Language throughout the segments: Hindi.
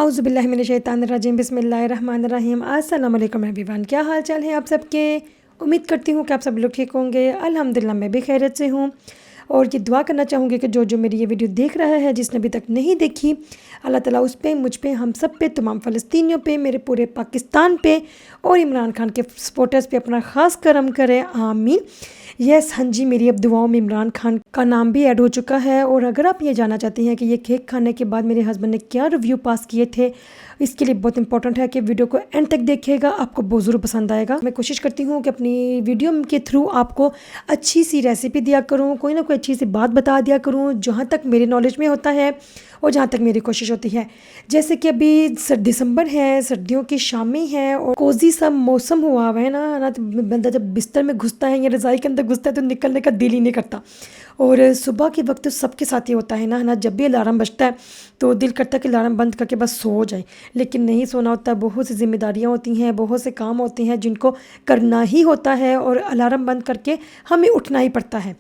आउज़ुबिल्लाहिमिनश्शैतानिर्रजीम बिस्मिल्लाहिर्रहमानिर्रहीम। अस्सलाम वालेकुम एवरीवन, क्या हाल चाल है आप सबके। उम्मीद करती हूँ कि आप सब लोग ठीक होंगे। अल्हम्दुलिल्लाह मैं भी खैरियत से हूँ। और ये दुआ करना चाहूँगी कि जो जो मेरी ये वीडियो देख रहा है, जिसने अभी तक नहीं देखी, अल्लाह ताला उस पे, मुझ पे, हम सब पे, तमाम फ़लस्तीनियों पे, मेरे पूरे पाकिस्तान पे और इमरान खान के सपोर्टर्स पे अपना ख़ास करम करे, आमीन। यस, हाँ जी, मेरी अब दुआओं में इमरान खान का नाम भी ऐड हो चुका है। और अगर आप ये जानना चाहती हैं कि ये केक खाने के बाद मेरे हस्बैंड ने क्या रिव्यू पास किए थे, इसके लिए बहुत इंपॉर्टेंट है कि वीडियो को एंड तक देखिएगा, आपको बहुत ज़रूर पसंद आएगा। मैं कोशिश करती हूँ कि अपनी वीडियो के थ्रू आपको अच्छी सी रेसिपी दिया करूँ, कोई ना कोई अच्छी सी बात बता दिया करूँ, जहाँ तक मेरे नॉलेज में होता है और जहाँ तक मेरी कोशिश होती है। जैसे कि अभी दिसंबर है, सर्दियों की शामें हैं और कोजी सा मौसम हुआ हुआ है ना, तो बंदा जब बिस्तर में घुसता है या रज़ाई के अंदर घुसता है तो निकलने का दिल ही नहीं करता। और सुबह के वक्त तो सबके साथ ही होता है ना, जब भी अलार्म बजता है तो दिल करता है कि अलार्म बंद करके बस सो जाए, लेकिन नहीं सोना होता। बहुत सी जिम्मेदारियां होती हैं, बहुत से काम होते हैं जिनको करना ही होता है और अलार्म बंद करके हमें उठना ही पड़ता है।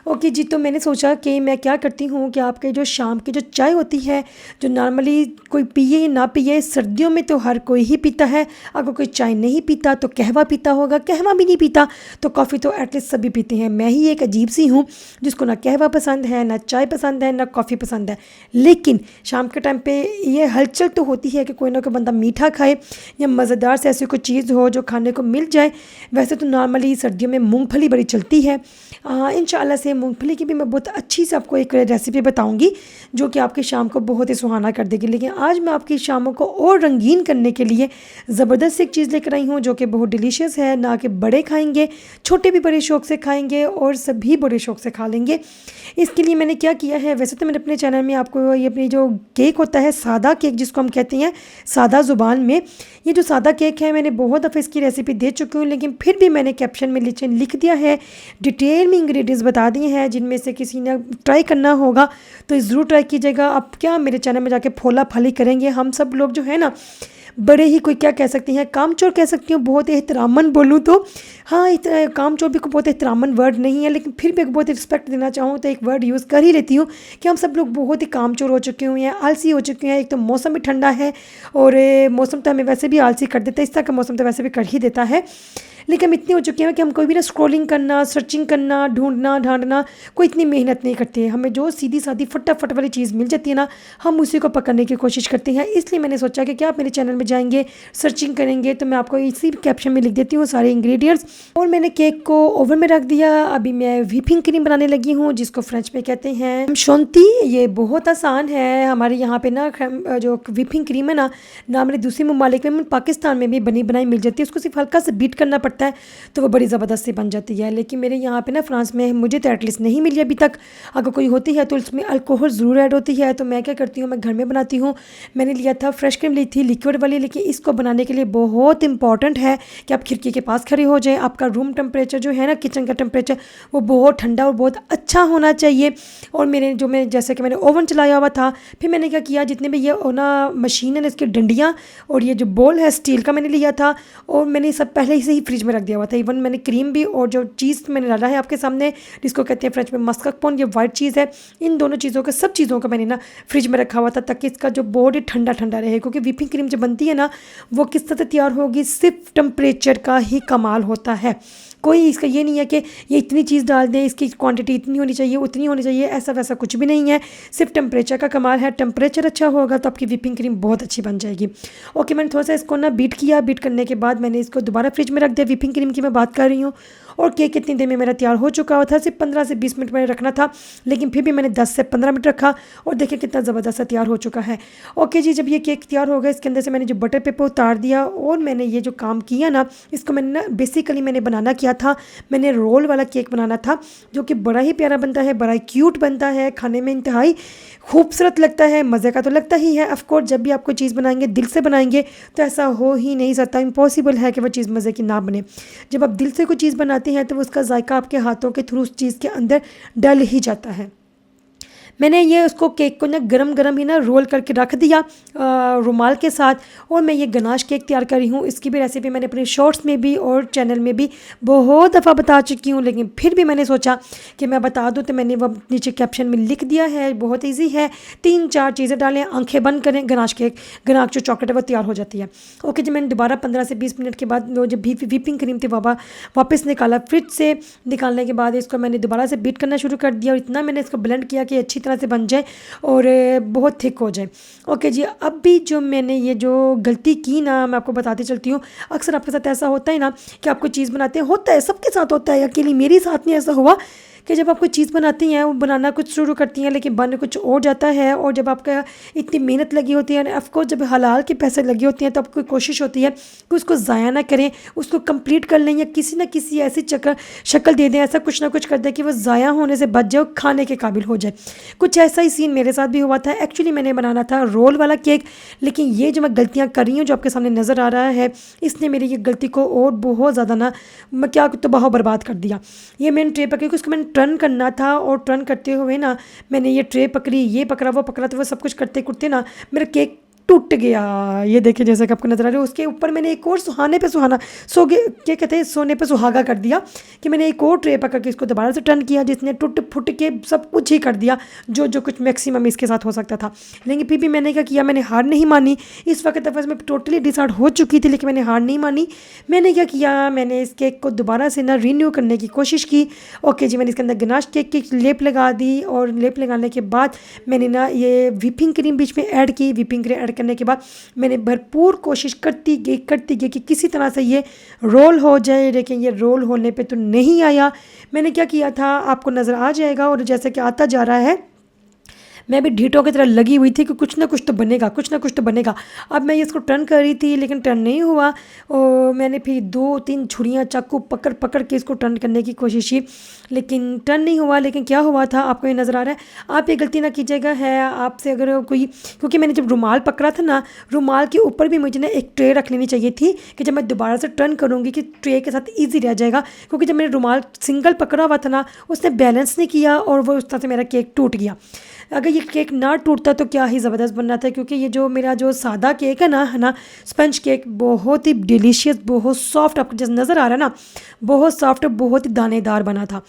ओके जी, तो मैंने सोचा कि मैं क्या करती हूँ कि आपके जो शाम की जो चाय होती है, जो नॉर्मली कोई पिए या ना पिए, सर्दियों में तो हर कोई ही पीता है। अगर कोई चाय नहीं पीता तो कहवा पीता होगा, कहवा भी नहीं पीता तो कॉफ़ी तो एटलीस्ट सभी पीते हैं। मैं ही एक अजीब सी हूँ जिसको ना कहवा पसंद है, ना चाय पसंद है, ना कॉफ़ी पसंद है। लेकिन शाम के टाइम पे ये हलचल तो होती है कि कोई ना कोई बंदा मीठा खाए या मज़ेदार से ऐसी कोई चीज़ हो जो खाने को मिल जाए। वैसे तो नॉर्मली सर्दियों में मूंगफली बड़ी चलती है। इंशाअल्लाह से मूंगफली की भी मैं बहुत अच्छी से आपको एक रेसिपी बताऊंगी जो कि आपकी शाम को बहुत ही सुहाना कर देगी। लेकिन आज मैं आपकी शामों को और रंगीन करने के लिए ज़बरदस्त एक चीज़ लेकर आई हूँ जो कि बहुत डिलीशियस है। ना कि बड़े खाएंगे, छोटे भी बड़े शौक़ से खाएंगे और सभी बड़े शौक़ से खा लेंगे। इसके लिए मैंने क्या किया है, वैसे तो मैंने अपने चैनल में आपको ये अपनी जो केक होता है, सादा केक जिसको हम कहते हैं सादा ज़ुबान में, ये जो सादा केक है मैंने बहुत दफ़े इसकी रेसिपी दे चुकी हूँ, लेकिन फिर भी मैंने कैप्शन में नीचे लिख दिया है, डिटेल में इंग्रेडिएंट्स बता दिए हैं। जिनमें से किसी ने ट्राई करना होगा तो ज़रूर ट्राई कीजिएगा। आप क्या मेरे चैनल में जाके फोला फाली करेंगे। हम सब लोग जो है ना, बड़े ही कोई क्या कह सकती हैं, कामचोर कह सकती हूँ, बहुत एहतरामन बोलूँ तो। हाँ, कामचोर भी को बहुत एहतरामन वर्ड नहीं है, लेकिन फिर भी बहुत रिस्पेक्ट देना चाहूँ तो एक वर्ड यूज़ कर ही लेती हूँ कि हम सब लोग बहुत ही कामचोर हो चुके हुए हैं, आलसी हो चुके हैं। एक तो मौसम भी ठंडा है और मौसम तो हमें वैसे भी आलसी कर देता है, इस तरह का मौसम तो वैसे भी कर ही देता है। लेकिन हम इतने हो चुके हैं कि हम कोई भी ना स्क्रॉलिंग करना, सर्चिंग करना, ढूंढना ढांढना कोई इतनी मेहनत नहीं करते हैं। हमें जो सीधी सादी फटाफट वाली चीज़ मिल जाती है ना, हम उसी को पकड़ने की कोशिश करते हैं। इसलिए मैंने सोचा कि क्या आप मेरे चैनल में जाएंगे, सर्चिंग करेंगे, तो मैं आपको इसी कैप्शन में लिख देती हूँ सारे इंग्रेडिएंट्स। और मैंने केक को ओवन में रख दिया। अभी मैं व्हिपिंग क्रीम बनाने लगी हूँ, जिसको फ्रेंच में कहते हैं शोंती। ये बहुत आसान है। हमारे यहाँ पे ना जो व्हिपिंग क्रीम है ना, नॉर्मली दूसरे ममालिक में, पाकिस्तान में भी बनी बनाई मिल जाती है। उसको सिर्फ हल्का से बीट करना पड़ता है तो वो बड़ी ज़बरदस्त सी बन जाती है। लेकिन मेरे यहाँ पे ना फ्रांस में मुझे तो एटलीस्ट नहीं मिली अभी तक। अगर कोई होती है तो उसमें अल्कोहल ज़रूर ऐड होती है। तो मैं क्या करती हूँ, मैं घर में बनाती हूँ। मैंने लिया था फ्रेश क्रीम, ली थी लिक्विड वाली। लेकिन इसको बनाने के लिए बहुत इंपॉर्टेंट है कि आप खिड़की के पास खड़े हो जाएं। आपका रूम टेम्परेचर जो है ना, किचन का टेम्परेचर, वो बहुत ठंडा और बहुत अच्छा होना चाहिए। और मैं जैसे कि मैंने ओवन चलाया हुआ था, फिर मैंने क्या किया, जितने भी ये ना मशीन है ना, इसकी डंडियाँ और ये जो बोल है स्टील का मैंने लिया था और मैंने सब पहले से ही फ्रिज में रख दिया हुआ था। इवन मैंने क्रीम भी और जो चीज़ मैंने डाला है आपके सामने, जिसको कहते हैं फ्रेंच में मस्कापोन, ये वाइट चीज़ है, इन दोनों चीज़ों का, सब चीज़ों का मैंने ना फ्रिज में रखा हुआ था ताकि इसका जो बोर्ड है ठंडा ठंडा रहे। क्योंकि व्हिपिंग क्रीम जो बनती है ना, वो किस तरह तैयार होगी, सिर्फ टेम्परेचर का ही कमाल होता है। कोई इसका ये नहीं है कि ये इतनी चीज़ डाल दें, इसकी क्वांटिटी इतनी होनी चाहिए, उतनी होनी चाहिए, ऐसा वैसा कुछ भी नहीं है। सिर्फ टेम्परेचर का कमाल है। टेम्परेचर अच्छा होगा तो आपकी व्हिपिंग क्रीम बहुत अच्छी बन जाएगी। ओके, मैंने थोड़ा सा इसको ना बीट किया। बीट करने के बाद मैंने इसको दोबारा फ्रिज में रख दिया। व्हिपिंग क्रीम की मैं बात कर रही हूँ। और केक कितनी देर में मेरा तैयार हो चुका हुआ था। सिर्फ 15 से 20 मिनट मैंने रखना था, लेकिन फिर भी मैंने 10 से 15 मिनट रखा और देखिए कितना ज़बरदस्त तैयार हो चुका है। ओके जी, जब ये केक तैयार हो गया, इसके अंदर से मैंने जो बटर पेपर उतार दिया और मैंने ये जो काम किया ना, इसको मैंने ना बेसिकली मैंने बनाना किया था, मैंने रोल वाला केक बनाना था, जो कि बड़ा ही प्यारा बनता है, बड़ा ही क्यूट बनता है, खाने में इंतहाई खूबसूरत लगता है, मज़े का तो लगता ही है। ऑफकोर्स जब भी आप कोई चीज़ बनाएंगे, दिल से बनाएंगे तो ऐसा हो ही नहीं सकता, इम्पॉसिबल है कि वो चीज़ मज़े की ना बने। जब आप दिल से कोई चीज़ बनाते हैं तो उसका जायका आपके हाथों के थ्रू उस चीज़ के अंदर डल ही जाता है। मैंने ये उसको केक को ना गरम गरम ही ना रोल करके रख दिया रुमाल के साथ, और मैं ये गनाश केक तैयार कर रही हूँ। इसकी भी रेसिपी मैंने अपने शॉर्ट्स में भी और चैनल में भी बहुत दफ़ा बता चुकी हूँ, लेकिन फिर भी मैंने सोचा कि मैं बता दूँ, तो मैंने वो नीचे कैप्शन में लिख दिया है। बहुत ईजी है, 3-4 चीज़ें डालें, आंखें बंद करें, गनाश जो चॉकलेट है वो तैयार हो जाती है। ओके जी, मैंने दोबारा 15 से 20 मिनट के बाद वो जो व्हिपिंग क्रीम थी वापस निकाला फ्रिज से। निकालने के बाद इसको मैंने दोबारा से बीट करना शुरू कर दिया, और इतना मैंने इसको ब्लेंड किया कि अच्छी तरह से बन जाए और बहुत थिक हो जाए। ओके जी, अब भी जो मैंने ये जो गलती की ना, मैं आपको बताती चलती हूँ। अक्सर आपके साथ ऐसा होता है ना कि आपको चीज़ बनाते हैं, होता है सबके साथ होता है, अकेली मेरे साथ नहीं ऐसा हुआ कि जब आप कोई चीज़ बनाती हैं, वो बनाना कुछ शुरू करती हैं लेकिन बन कुछ और जाता है। और जब आपका इतनी मेहनत लगी होती है, ऑफकोर्स जब हलाल के पैसे लगे होते हैं, तो आपको कोशिश होती है कि उसको ज़ाया ना करें, उसको कंप्लीट कर लें, या किसी ना किसी ऐसी शक्ल दे दें, ऐसा कुछ ना कुछ कर दें कि वो ज़ाया होने से बच जाए, खाने के काबिल हो जाए। कुछ ऐसा ही सीन मेरे साथ भी हुआ था। एक्चुअली मैंने बनाना था रोल वाला केक, लेकिन ये जो मैं गलतियाँ कर रही हूँ, जो आपके सामने नज़र आ रहा है, इसने मेरी ये गलती को और बहुत ज़्यादा ना मैं क्या तबाह बर्बाद कर दिया। ये मैंने ट्रे पकड़ी, उसको मैंने टर्न करना था, और टर्न करते हुए ना मैंने ये ट्रे पकड़ी, ये पकड़ा, वो पकड़ा, तो वो सब कुछ करते करते ना मेरा केक टूट गया। ये देखिए, जैसा कि आपको नजर आ रहा है, उसके ऊपर मैंने एक और सुहाने पे सुहाना क्या कहते हैं, सोने पे सुहागा कर दिया कि मैंने एक और ट्रे पकड़ के इसको दोबारा से टर्न किया, जिसने टूट फुट के सब कुछ ही कर दिया जो कुछ मैक्सिमम इसके साथ हो सकता था। लेकिन फिर भी मैंने क्या किया, मैंने हार नहीं मानी। इस वक्त तक मैं टोटली डिसाइड हो चुकी थी, लेकिन मैंने हार नहीं मानी। मैंने क्या किया, मैंने इस केक को दोबारा से ना रीन्यू करने की कोशिश की। ओके जी, मैंने इसके अंदर गनाश केक की लेप लगा दी, और लेप लगाने के बाद मैंने ना ये व्हिपिंग क्रीम बीच में ऐड की। व्हिपिंग क्रीम ऐड करने के बाद मैंने भरपूर कोशिश करती गई कि किसी तरह से ये रोल हो जाए, लेकिन ये रोल होने पे तो नहीं आया। मैंने क्या किया था आपको नज़र आ जाएगा, और जैसे कि आता जा रहा है, मैं भी ढीठों की तरह लगी हुई थी कि कुछ ना कुछ तो बनेगा, कुछ ना कुछ तो बनेगा। अब मैं इसको टर्न कर रही थी, लेकिन टर्न नहीं हुआ, और मैंने फिर 2-3 छुरियाँ चाकू पकड़ पकड़ के इसको टर्न करने की कोशिश की, लेकिन टर्न नहीं हुआ। लेकिन क्या हुआ था आपको ये नज़र आ रहा है। आप ये गलती ना कीजिएगा, है आपसे अगर कोई, क्योंकि मैंने जब रुमाल पकड़ा था ना, रुमाल के ऊपर भी मुझे ना एक ट्रे रख लेनी चाहिए थी कि जब मैं दोबारा से टर्न करूँगी कि ट्रे के साथ ईजी रह जाएगा। क्योंकि जब मैंने रुमाल सिंगल पकड़ा हुआ था ना, उसने बैलेंस नहीं किया, और वो उस तरह से मेरा केक टूट गया। अगर ये केक ना टूटता तो क्या ही ज़बरदस्त बनना था, क्योंकि ये जो मेरा जो सादा केक है ना स्पंज केक, बहुत ही डिलीशियस, बहुत सॉफ्ट, आपको जैसे नज़र आ रहा है ना, बहुत सॉफ्ट, बहुत ही दानेदार बना था।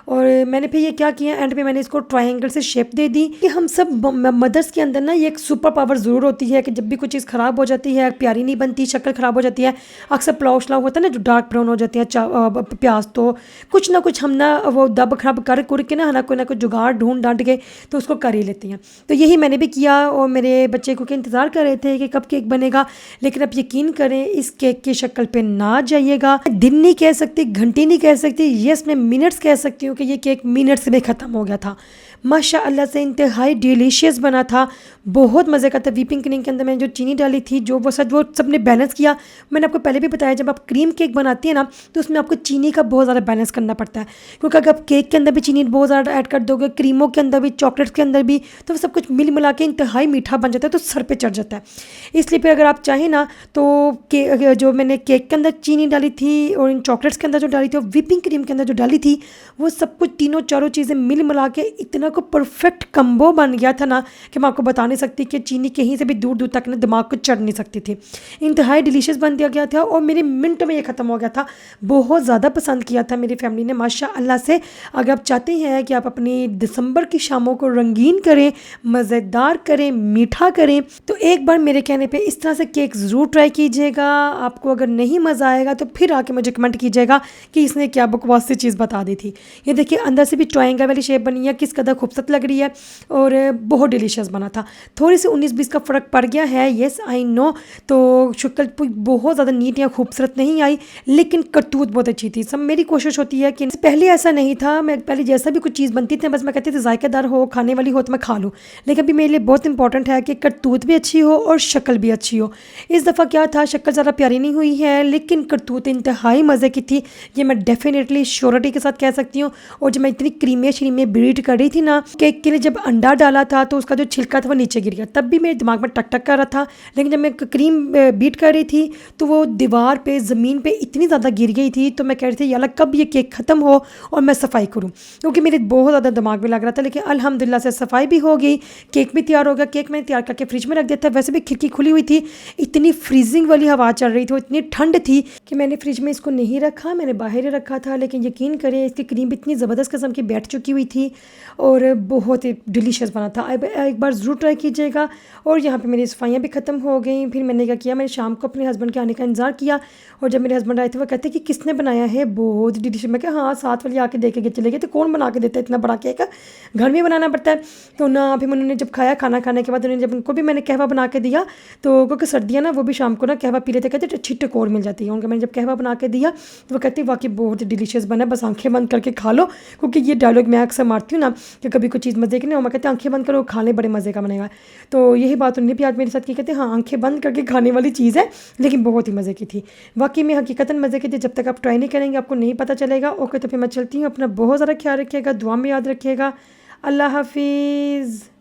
और मैंने फिर ये क्या किया, एंड पे मैंने इसको ट्रायंगल से शेप दे दी। कि हम सब मदर्स के अंदर ना ये एक सुपर पावर ज़रूर होती है कि जब भी कोई चीज़ ख़राब हो जाती है, प्यारी नहीं बनती, शक्ल ख़राब हो जाती है, अक्सर पुलाव शलाव होता है ना जो डार्क ब्राउन हो जाती है प्याज, तो कुछ ना कुछ हम ना वो दब खराब कर के ना कोई ना कोई जुगाड़ ढूंढ डांट के तो उसको कर ही लेती हैं। तो यही मैंने भी किया, और मेरे बच्चे को इंतज़ार कर रहे थे कि कब केक बनेगा। लेकिन अब यकीन करें, इस केक की शक्ल पे ना जाइएगा। दिन नहीं कह सकती, घंटे नहीं कह सकती, यस मैं मिनट्स कह सकती हूँ कि ये केक मिनट्स में ख़त्म हो गया था। माशाअल्लाह से इंतहाई डिलीशियस बना था, बहुत मज़े का था। व्हिपिंग क्रीम के अंदर मैंने जो चीनी डाली थी, जो वो सब ने बैलेंस किया। मैंने आपको पहले भी बताया, जब आप क्रीम केक बनाती हैं ना, तो उसमें आपको चीनी का बहुत ज़्यादा बैलेंस करना पड़ता है, क्योंकि अगर आप केक के अंदर भी चीनी बहुत ज़्यादा ऐड कर दोगे, क्रीमों के अंदर भी, चॉकलेट्स के अंदर भी, तो वो सब कुछ मिल मिला के इंतहाई मीठा बन जाता है, तो सर पर चढ़ जाता है। इसलिए फिर अगर आप चाहें ना तो जो मैंने केक के अंदर चीनी डाली थी, और इन चॉकलेट्स के अंदर जो डाली थी, और व्हिपिंग क्रीम के अंदर जो डाली थी, वो सब कुछ तीनों चारों चीज़ें मिल मिला के इतना को परफेक्ट कम्बो बन गया था ना कि मैं आपको बता नहीं सकती कि चीनी कहीं से भी दूर दूर तक ना दिमाग को चढ़ नहीं सकती थी। इंतहाई डिलीशियस बन दिया गया था, और मेरे मिनट में ये ख़त्म हो गया था। बहुत ज़्यादा पसंद किया था मेरी फैमिली ने, माशाअल्लाह से। अगर आप चाहते हैं कि आप अपनी दिसंबर की शामों को रंगीन करें, मज़ेदार करें, मीठा करें, तो एक बार मेरे कहने पर इस तरह से केक ज़रूर ट्राई कीजिएगा। आपको अगर नहीं मज़ा आएगा तो फिर आके मुझे कमेंट कीजिएगा कि इसने क्या बकवास सी चीज़ बता दी थी। ये देखिए, अंदर से भी ट्रायंगल वाली शेप बनी है, किस कदर खूबसूरत लग रही है, और बहुत डिलीशियस बना था। थोड़ी सी 19-20 का फ़र्क पड़ गया है, येस आई नो। तो शक्ल बहुत ज़्यादा नीट या खूबसूरत नहीं आई, लेकिन करतूत बहुत अच्छी थी। सब मेरी कोशिश होती है कि पहले ऐसा नहीं था, मैं पहले जैसा भी कुछ चीज़ बनती थी, बस मैं कहती थी जायकेदार हो, खाने वाली हो तो मैं खा लूँ। लेकिन अभी मेरे लिए बहुत इंपॉर्टेंट है कि करतूत भी अच्छी हो और शक्ल भी अच्छी हो। इस दफ़ा क्या था, शक्ल ज़्यादा प्यारी नहीं हुई है, लेकिन करतूत इंतहाई मज़े की थी, ये मैं डेफिनेटली श्योरिटी के साथ कह सकती हूँ। और जब मैं इतनी क्रीमे श्रीमे बीट कर रही थी ना केक के लिए, जब अंडा डाला था तो उसका जो छिलका था वो नीचे नीचे गिर गया। तब भी मेरे दिमाग में टक टक कर रहा था, लेकिन जब मैं क्रीम बीट कर रही थी तो वो दीवार पे ज़मीन पे इतनी ज़्यादा गिर गई थी। तो मैं कह रही थी यार कब ये केक ख़त्म हो और मैं सफाई करूँ, क्योंकि मेरे बहुत ज़्यादा दिमाग में लग रहा था। लेकिन अल्हम्दुलिल्लाह से सफाई भी हो गई, केक भी तैयार हो गया। केक मैंने तैयार करके फ्रिज में रख दिया था। वैसे भी खिड़की खुली हुई थी, इतनी फ्रीजिंग वाली हवा चल रही थी, इतनी ठंड थी कि मैंने फ्रिज में इसको नहीं रखा, मैंने बाहर ही रखा था। लेकिन यकीन करें इसकी क्रीम इतनी ज़बरदस्त किस्म की बैठ चुकी हुई थी और बहुत ही डिलीशियस बना था। अब एक बार ज़रूर ट्राई कीजिएगा। और यहाँ पे मेरी सफाइयाँ भी ख़त्म हो गई। फिर मैंने क्या किया, मैंने शाम को अपने हस्बैंड के आने का इंतज़ार किया और जब मेरे हस्बैंड आए थे वो कहते कि किसने बनाया है, बहुत डिलीशियस। मैं कहा हाँ, साथ वाले आके देख के चले गए, तो कौन बना के देता है इतना बड़ा केक, घर में बनाना पड़ता है। तो ना फिर उन्होंने जब खाया, खाना खाने के बाद उन्होंने जब उनको भी मैंने कहवा बना के दिया, तो क्योंकि सर्दियाँ ना वो भी शाम को ना कहवा पी लेते, कहते अच्छी टकोर मिल जाती है उनको। मैंने जब कहवा बना के दिया तो वो कहते वाकई बहुत डिलीशियस बना, बस आंखें बंद करके खा लो। क्योंकि ये डायलॉग मैं अक्सर मारती हूँ ना कि कभी कोई चीज़ मज़े की नहीं हो, मैं कहते आंखें बंद करो खा ले, बड़े मज़े का बनेगा। तो यही बात उन्होंने भी आज मेरे साथ की, कहते हाँ आंखें बंद करके खाने वाली चीज़ है, लेकिन बहुत ही मज़े की थी। वाकई में हकीकतन मज़े की थी। जब तक आप ट्राई नहीं करेंगे आपको नहीं पता चलेगा। ओके, तो फिर मैं चलती हूँ। अपना बहुत ज़्यादा ख्याल रखिएगा, दुआ में याद रखिएगा। अल्लाह हाफिज़।